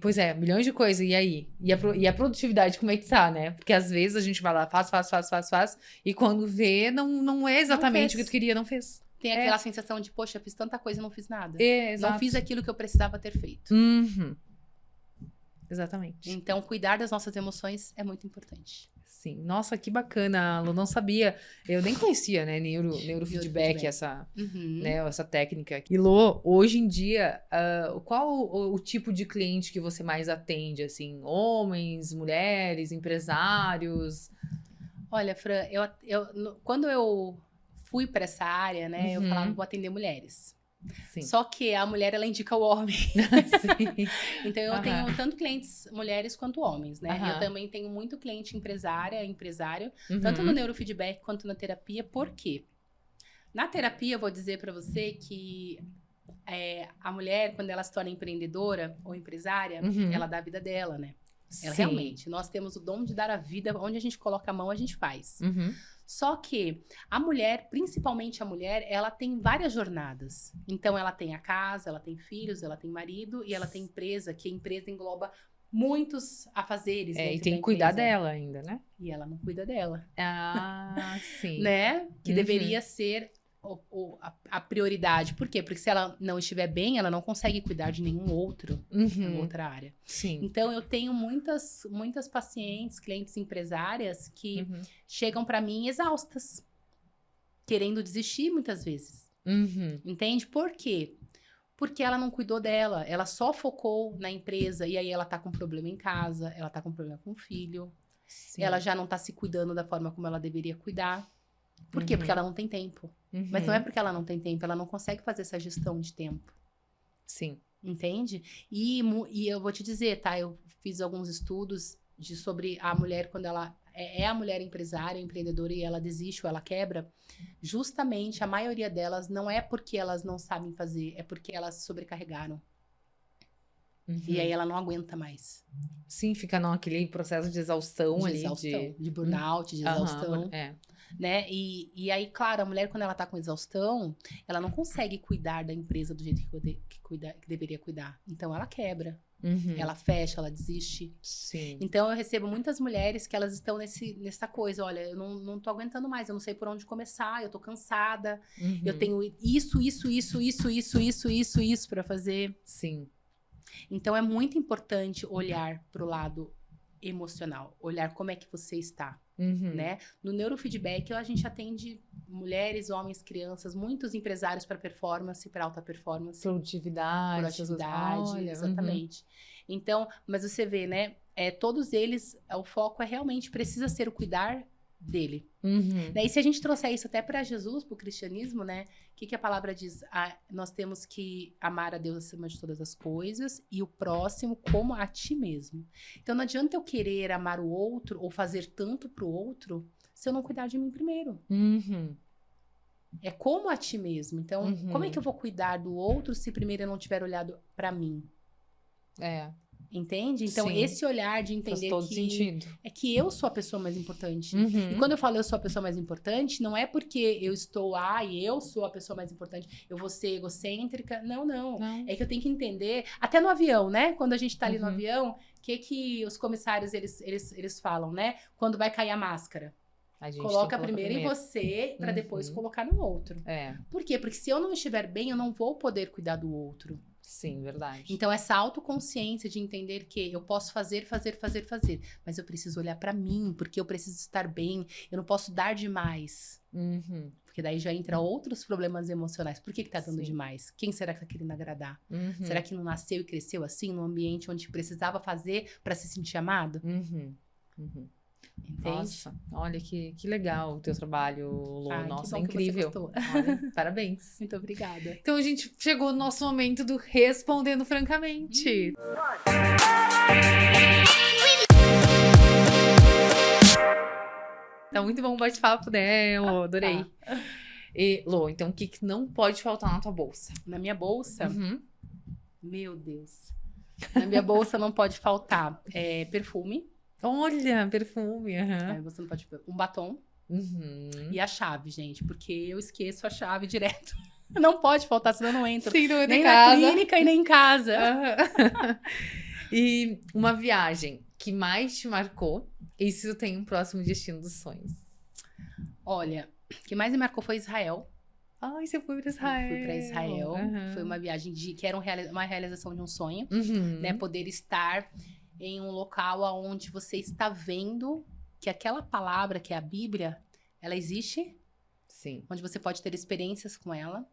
pois é, milhões de coisas, e aí? E a produtividade, como é que tá, né? Porque às vezes a gente vai lá, faz, e quando vê, não é exatamente o que tu queria, não fez. Tem aquela sensação de, poxa, fiz tanta coisa e não fiz nada. Exato. Não fiz aquilo que eu precisava ter feito. Exatamente. Então, cuidar das nossas emoções é muito importante. Sim. Nossa, que bacana, Lu. Não sabia. Eu nem conhecia, né? Neurofeedback, essa técnica. E, Lu, hoje em dia, qual o tipo de cliente que você mais atende? Assim, homens, mulheres, empresários? Olha, Fran, quando eu fui para essa área, né? Eu falava, vou atender mulheres. Sim. Só que a mulher, ela indica o homem. Então, eu tenho tanto clientes mulheres quanto homens, né? Eu também tenho muito cliente empresário, tanto no neurofeedback quanto na terapia. Por quê? Na terapia, eu vou dizer para você que a mulher, quando ela se torna empreendedora ou empresária, ela dá a vida dela, né? Ela realmente. Nós temos o dom de dar a vida, onde a gente coloca a mão, a gente faz. Só que a mulher, principalmente a mulher, ela tem várias jornadas. Então, ela tem a casa, ela tem filhos, ela tem marido e ela tem empresa, que a empresa engloba muitos afazeres. E dentro tem da que cuidar empresa. dela ainda, né? E ela não cuida dela, Ah, sim. né? Que Uhum. deveria ser a prioridade. Por quê? Porque se ela não estiver bem, ela não consegue cuidar de nenhum outro Uhum. outra área. Sim. Então, eu tenho muitas pacientes, clientes empresárias que Uhum. chegam para mim exaustas, querendo desistir muitas vezes. Uhum. Entende? Por quê? Porque ela não cuidou dela, ela só focou na empresa e aí ela tá com problema em casa, ela tá com problema com o filho, Sim. ela já não tá se cuidando da forma como ela deveria cuidar. Por quê? Uhum. Porque ela não tem tempo. Uhum. Mas não é porque ela não tem tempo, ela não consegue fazer essa gestão de tempo. Sim. Entende? E eu vou te dizer, tá? Eu fiz alguns estudos sobre a mulher quando ela é a mulher empresária, empreendedora e ela desiste ou ela quebra. Justamente a maioria delas não é porque elas não sabem fazer, é porque elas se sobrecarregaram. Uhum. E aí ela não aguenta mais. Sim, fica naquele processo de exaustão De ali. exaustão, de burnout, de Aham, exaustão. Né? E aí, claro, a mulher, quando ela tá com exaustão, ela não consegue cuidar da empresa do jeito que deveria cuidar. Então, ela quebra, Uhum. ela fecha, ela desiste. Sim. Então, eu recebo muitas mulheres que elas estão nessa coisa. Olha, eu não tô aguentando mais, eu não sei por onde começar, eu tô cansada, Uhum. eu tenho isso para fazer. Sim. Então, é muito importante olhar pro lado emocional, olhar como é que você está. Uhum. Né? No neurofeedback, a gente atende mulheres, homens, crianças, muitos empresários para performance, para alta performance. Produtividade. Olha, Exatamente. Então, mas você vê, né? Todos eles, o foco realmente precisa ser o cuidar dele. Uhum. E se a gente trouxer isso até para Jesus, para o cristianismo, né? O que a palavra diz? Nós temos que amar a Deus acima de todas as coisas e o próximo como a ti mesmo. Então não adianta eu querer amar o outro ou fazer tanto pro outro se eu não cuidar de mim primeiro. Uhum. É como a ti mesmo. Então, como é que eu vou cuidar do outro se primeiro eu não tiver olhado para mim? Entende? Então, Sim. esse olhar de Faz entender todo que sentido. é que eu sou a pessoa mais importante. Uhum. E quando eu falo eu sou a pessoa mais importante, não é porque eu estou e eu sou a pessoa mais importante, eu vou ser egocêntrica. Não. Não. É que eu tenho que entender, até no avião, né? Quando a gente tá ali no Uhum. avião, o que os comissários, eles falam, né? Quando vai cair a máscara. A gente Coloca tem que primeiro em você, pra depois Uhum. colocar no outro. É, Por quê? Porque se eu não estiver bem, eu não vou poder cuidar do outro. sim, verdade. Então, essa autoconsciência de entender que eu posso fazer, mas eu preciso olhar pra mim, porque eu preciso estar bem, eu não posso dar demais. Uhum. Porque daí já entra outros problemas emocionais. Por que tá dando Sim. demais? Quem será que tá querendo agradar? Uhum. Será que não nasceu e cresceu assim, num ambiente onde precisava fazer pra se sentir amado? Uhum. Uhum. Entende? Nossa, olha que legal o teu trabalho, Lu. Ai, que Nossa, bom que você incrível. gostou. Olha, parabéns. Muito obrigada. Então, a gente chegou no nosso momento do Respondendo Francamente. Tá muito bom o bate-papo, né? Eu adorei. E, Lu, então o que não pode faltar na tua bolsa? Na minha bolsa, Uhum. meu Deus. Na minha bolsa não pode faltar perfume. Olha, perfume. Aham. Aí você não pode um batom Uhum. e a chave, gente, porque eu esqueço a chave direto. Não pode faltar, senão eu não entro. Sim, não é Nem de na casa. clínica e nem em casa. Aham. E uma viagem que mais te marcou e se tu tem um próximo destino dos sonhos? Olha, o que mais me marcou foi Israel. Ai, você foi pra Eu Israel. fui para Israel. Aham. Foi uma viagem que era uma realização de um sonho, Uhum. né? Poder estar em um local onde você está vendo que aquela palavra, que é a Bíblia, ela existe, Sim. onde você pode ter experiências com ela.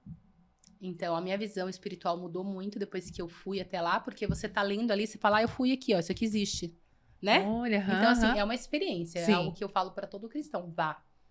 Então, a minha visão espiritual mudou muito depois que eu fui até lá, porque você tá lendo ali, você fala, eu fui aqui, ó, isso aqui existe, né? Olha, aham, Então, assim, aham. é uma experiência, Sim. é algo que eu falo para todo cristão,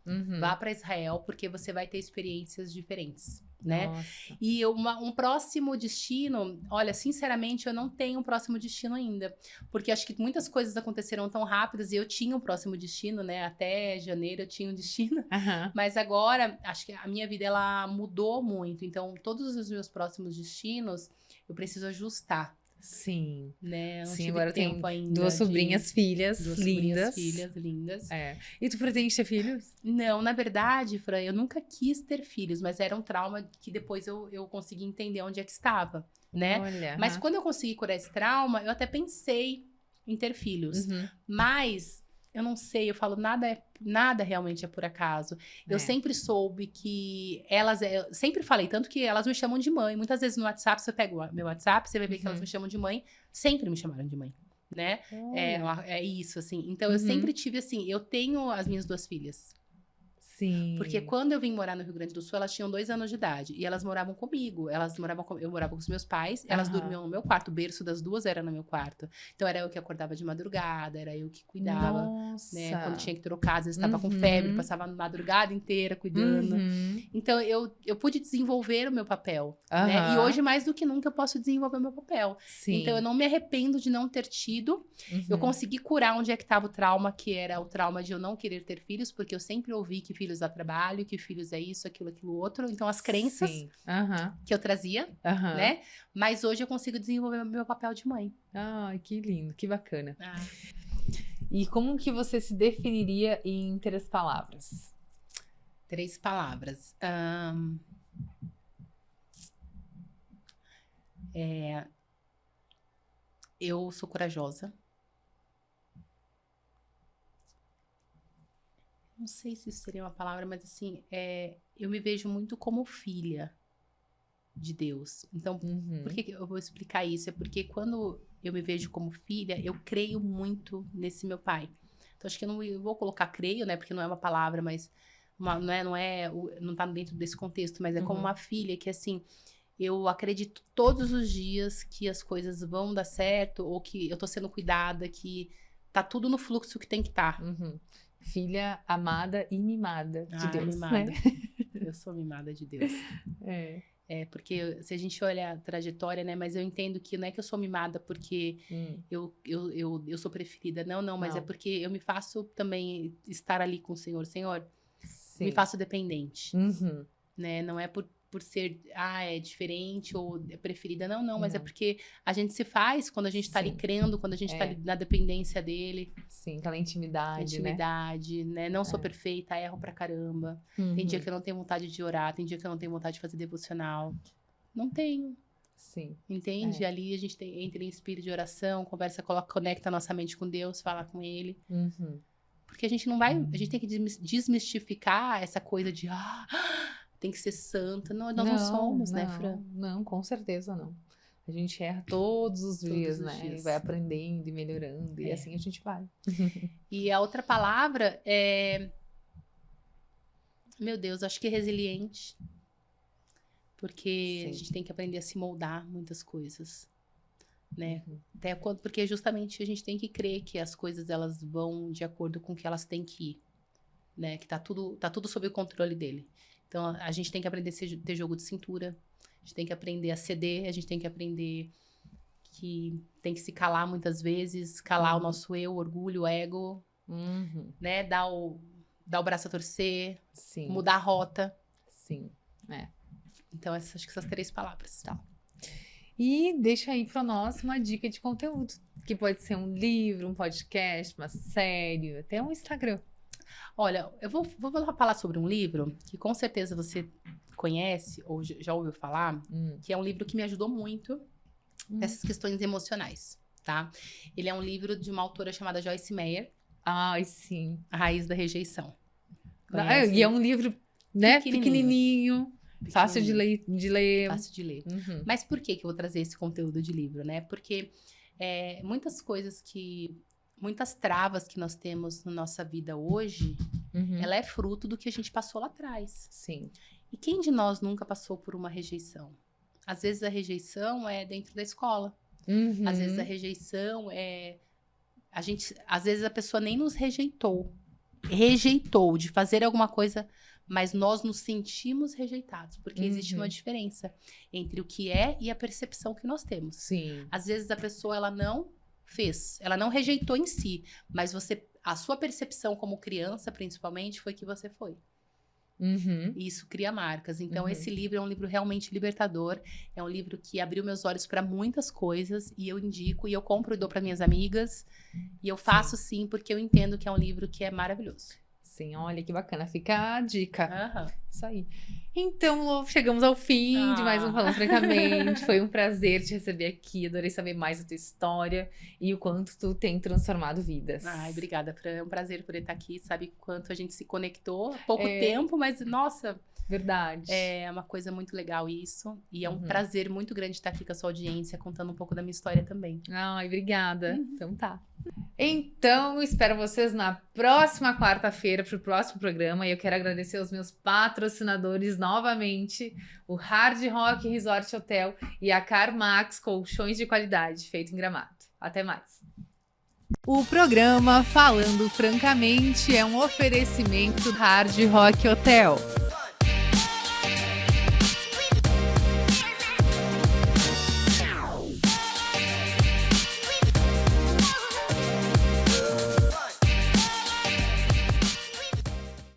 Uhum. vá para Israel, porque você vai ter experiências diferentes, né? Nossa. E um próximo destino, olha, sinceramente, eu não tenho um próximo destino ainda. Porque acho que muitas coisas aconteceram tão rápidas e eu tinha um próximo destino, né? Até janeiro eu tinha um destino. Aham. Mas agora, acho que a minha vida, ela mudou muito. Então, todos os meus próximos destinos, eu preciso ajustar. Sim. né? Eu não Sim, tive agora tem tempo ainda duas de- sobrinhas filhas duas lindas. sobrinhas, filhas lindas. É. E tu pretende ter filhos? Não, na verdade, Fran, eu nunca quis ter filhos, mas era um trauma que depois eu consegui entender onde é que estava, né? Olha. Mas quando eu consegui curar esse trauma, eu até pensei em ter filhos. Uhum. Mas eu não sei, eu falo, nada realmente é por acaso. Eu É. sempre soube que eu sempre falei, tanto que elas me chamam de mãe. Muitas vezes no WhatsApp, você pega o meu WhatsApp, você vai ver que elas Uhum. me chamam de mãe. Sempre me chamaram de mãe, né? Olha. É isso, assim. Então, eu Uhum. sempre tive, assim, eu tenho as minhas 2 filhas. Sim. Porque quando eu vim morar no Rio Grande do Sul, elas tinham 2 anos de idade. E elas moravam comigo. Eu morava com os meus pais. Elas Aham. dormiam no meu quarto. O berço das 2 era no meu quarto. Então, era eu que acordava de madrugada. Era eu que cuidava. Nossa. Né? Quando tinha que trocar, às vezes estava com Uhum. febre. Passava a madrugada inteira cuidando. Uhum. Então, eu pude desenvolver o meu papel. Né? E Aham. hoje, mais do que nunca, eu posso desenvolver o meu papel. Sim. Então, eu não me arrependo de não ter tido. Eu Uhum. consegui curar onde é que estava o trauma, que era o trauma de eu não querer ter filhos, porque eu sempre ouvi que filhos dá trabalho, que filhos é isso, aquilo outro. Então, as crenças Sim. Aham. que eu trazia, Aham. né? Mas hoje eu consigo desenvolver o meu papel de mãe. Ai, que lindo, que bacana. E como que você se definiria em 3 palavras? 3 palavras. Eu sou corajosa. Não sei se isso seria uma palavra, mas assim, eu me vejo muito como filha de Deus. Então, Uhum. por que eu vou explicar isso? É porque quando eu me vejo como filha, eu creio muito nesse meu pai. Então, acho que eu vou colocar creio, né? Porque não é uma palavra, mas não tá dentro desse contexto, mas é como Uhum. uma filha que, assim, eu acredito todos os dias que as coisas vão dar certo, ou que eu tô sendo cuidada, que tá tudo no fluxo que tem que estar. Uhum. Filha amada e mimada de Deus, mimada. né? Eu sou mimada de Deus. Porque se a gente olha a trajetória, né? Mas eu entendo que não é que eu sou mimada porque eu sou preferida. Não, mas Não. é porque eu me faço também estar ali com o Senhor. Senhor, Sim. me faço dependente, Uhum. né? Não é por ser, é diferente ou é preferida. Não, mas é Não. porque a gente se faz quando a gente tá ali Sim. crendo, quando a gente tá ali na dependência dele. Sim, aquela intimidade, Né? Não sou perfeita, erro pra caramba. né? Tem dia Uhum. que eu não tenho vontade de orar, tem dia que eu não tenho vontade de fazer devocional. Não tenho, Sim. entende? Ali a gente entra em espírito de oração, conversa, conecta a nossa mente com Deus, fala com Ele. Uhum. Porque a gente não vai, a gente tem que desmistificar essa coisa de, tem que ser santa. Nós não somos, né, Fran? Não, com certeza não. A gente erra todos os dias, os né? dias. E vai aprendendo e melhorando, e assim a gente vai. E a outra palavra é, meu Deus, acho que é resiliente. Porque a Sim. gente tem que aprender a se moldar muitas coisas, né? Uhum. Até porque justamente a gente tem que crer que as coisas elas vão de acordo com o que elas têm que ir, né? Que tá tudo sob o controle dele. Então a gente tem que aprender a ter jogo de cintura, a gente tem que aprender a ceder, a gente tem que aprender que tem que se calar muitas vezes, calar o nosso eu, orgulho, o ego, Uhum. né? Dar o braço a torcer, Sim. mudar a rota. Sim. Então acho que essas 3 palavras. Tá. E deixa aí pra nós uma dica de conteúdo. Que pode ser um livro, um podcast, uma série, até um Instagram. Olha, eu vou falar sobre um livro que com certeza você conhece ou já ouviu falar, que é um livro que me ajudou muito nessas questões emocionais, tá? Ele é um livro de uma autora chamada Joyce Meyer, Ai, sim. A Raiz da Rejeição. E é um livro, né, Pequenininho. pequenininho, fácil de ler. Fácil de ler. Uhum. Mas por que eu vou trazer esse conteúdo de livro, né? Porque muitas travas que nós temos na nossa vida hoje, Uhum. ela é fruto do que a gente passou lá atrás. Sim. E quem de nós nunca passou por uma rejeição? Às vezes a rejeição é dentro da escola. Uhum. Às vezes a rejeição é... Às vezes a pessoa nem nos rejeitou. Rejeitou de fazer alguma coisa, mas nós nos sentimos rejeitados. Porque existe uma diferença entre o que é e a percepção que nós temos. Sim. Às vezes a pessoa, ela não fez. Ela não rejeitou em si. Mas a sua percepção como criança, principalmente, foi que você foi. Uhum. E isso cria marcas. Então, Uhum. esse livro é um livro realmente libertador. É um livro que abriu meus olhos para muitas coisas. E eu indico, e eu compro e dou para minhas amigas. E eu faço sim, porque eu entendo que é um livro que é maravilhoso. Sim, olha que bacana. Fica a dica. Aham. Isso aí. Então, Lô, chegamos ao fim de mais um Falando Francamente. Foi um prazer te receber aqui. Adorei saber mais da tua história e o quanto tu tem transformado vidas. Ai, obrigada, Fran. É um prazer poder estar aqui. Sabe quanto a gente se conectou? Há pouco É. tempo, mas, nossa, Verdade. é uma coisa muito legal isso. E é um Uhum. prazer muito grande estar aqui com a sua audiência, contando um pouco da minha história também. Ai, obrigada. Então tá. Então, espero vocês na próxima quarta-feira para o próximo programa. E eu quero agradecer aos meus patrocinadores novamente, o Hard Rock Resort Hotel e a CarMax Colchões de Qualidade, feito em Gramado. Até mais. O programa Falando Francamente é um oferecimento Hard Rock Hotel.